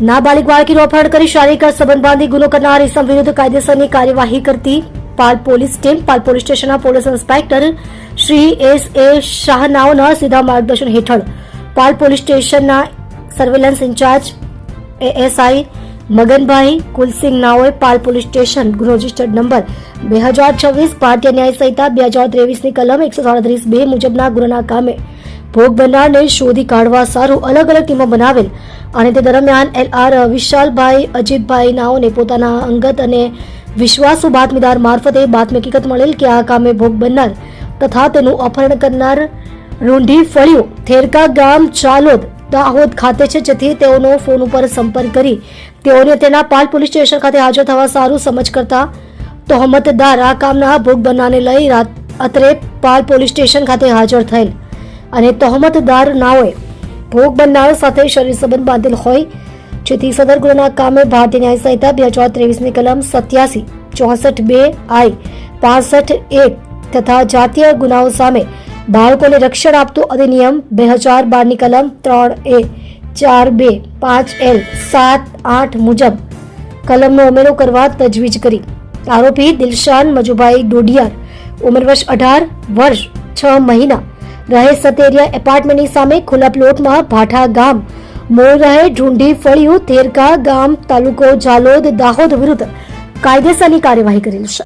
નાબાલિગ બાળકીનું અપહરણ કરી શારીરિક સંબંધ બાંધી ગુનો કરનાર ઇસમ વિરુદ્ધ કાયદેસરની કાર્યવાહી કરતી પાલ પોલીસ ટીમ પાલ પોલીસ સ્ટેશનના પોલીસ ઇન્સ્પેક્ટર શ્રી S.A. શાહનાઓના સીધા માર્ગદર્શન હેઠળ પાલ પોલીસ સ્ટેશનના સર્વેલન્સ ઇન્ચાર્જ ASI મગનભાઈ કુલસિંહ નાઓએ પાલ પોલીસ સ્ટેશન ગુનો રજિસ્ટર્ડ નંબર 2026 ભારતીય ન્યાય સંહિતા 2023ની કલમ 137(2) મુજબના ગુનાના કામે ભોગ બનનારને શોધી કાઢવા સારું અલગ અલગ ટીમો બનાવેલ અને તે દરમિયાન LR વિશાલભાઈ અજીતભાઈ નાઓને પોતાના અંગત અને વિશ્વાસુ બાતમીદાર મારફતે બાતમી હકીકત મળેલ કે આ કામે ભોગ બનનાર તથા તેનું અપહરણ કરનાર રૂંઢી ફળિયું થેરકા ગામ ચાલોદ દાહોદ ખાતે છે, જેથી તેઓનો ફોન ઉપર સંપર્ક કરી તેઓને તેના પાલ પોલીસ સ્ટેશન ખાતે હાજર થવા સારું સમજ કરતા તહોમતદાર આ કામના ભોગ બનનારને લઈ રાત્રે પાલ પોલીસ સ્ટેશન ખાતે હાજર થયેલ અને તહોમતદાર નાઓએ ભોગ બનનાર સાથે શરીર સંબંધ બાંધેલ હોય, જેથી સદર ગુનાના કામે ભારતીય ન્યાય સંહિતા 2023ની કલમ 87, 64(2) I, 65(1) તથા જાતીય ગુનાઓ સામે બાળકોને રક્ષણ આપતું અધિનિયમ 2012ની કલમ 3A, 4(2), 5L, 7, 8 મુજબ કલમનો ઉમેરો કરવા તજવીજ કરી આરોપી દિલશાન મજુભાઈ ડોડિયાર ઉંમર વર્ષ 18 વર્ષ 6 મહિના રહે સતેરિયા એપાર્ટમેન્ટની સામે ખુલ્લા પ્લોટમાં ભાઠા ગામ મૂળ રહે ઢૂંઢી ફળિયું થેરકા ગામ તાલુકો ઝાલોદ દાહોદ વિરુદ્ધ કાયદેસરની કાર્યવાહી કરેલ છે।